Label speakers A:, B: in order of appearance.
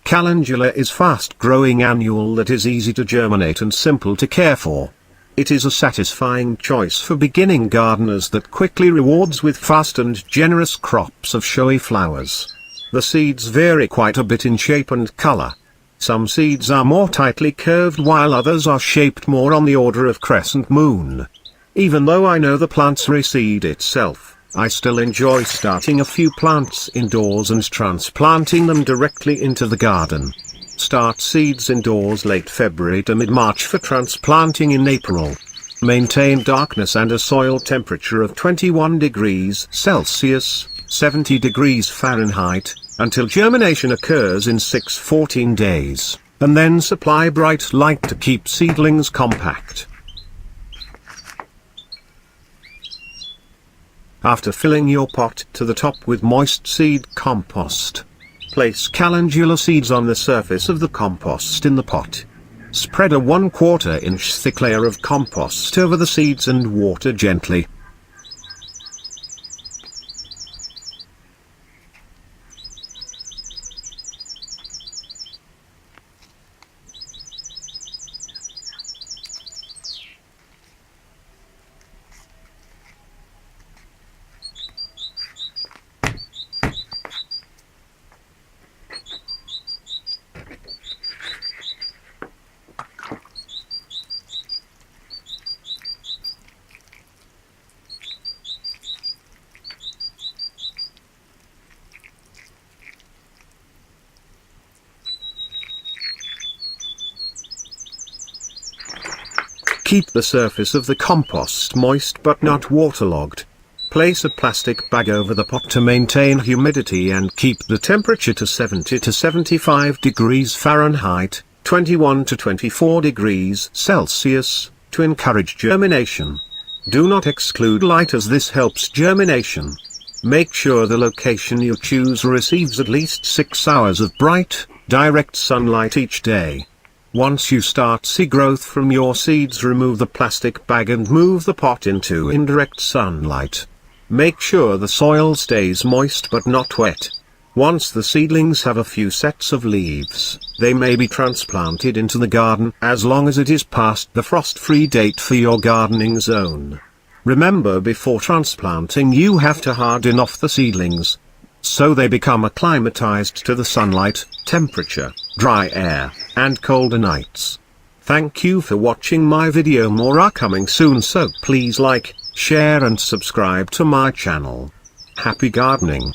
A: Calendula is fast-growing annual that is easy to germinate and simple to care for. It is a satisfying choice for beginning gardeners that quickly rewards with fast and generous crops of showy flowers. The seeds vary quite a bit in shape and color. Some seeds are more tightly curved while others are shaped more on the order of crescent moon. Even though I know the plants reseed itself, I still enjoy starting a few plants indoors and transplanting them directly into the garden. Start seeds indoors late February to mid-March for transplanting in April. Maintain darkness and a soil temperature of 21 degrees Celsius, 70 degrees Fahrenheit, until germination occurs in 6–14 days, and then supply bright light to keep seedlings compact. After filling your pot to the top with moist seed compost, place calendula seeds on the surface of the compost in the pot. Spread a 1/4 inch thick layer of compost over the seeds and water gently. Keep the surface of the compost moist but not waterlogged. Place a plastic bag over the pot to maintain humidity and keep the temperature to 70 to 75 degrees Fahrenheit, 21 to 24 degrees Celsius, to encourage germination. Do not exclude light as this helps germination. Make sure the location you choose receives at least 6 hours of bright, direct sunlight each day. Once you start see growth from your seeds, remove the plastic bag and move the pot into indirect sunlight. Make sure the soil stays moist but not wet. Once the seedlings have a few sets of leaves, they may be transplanted into the garden as long as it is past the frost-free date for your gardening zone. Remember, before transplanting you have to harden off the seedlings, so they become acclimatized to the sunlight, temperature, dry air, and colder nights. Thank you for watching my video. More are coming soon, so please like, share and subscribe to my channel. Happy gardening!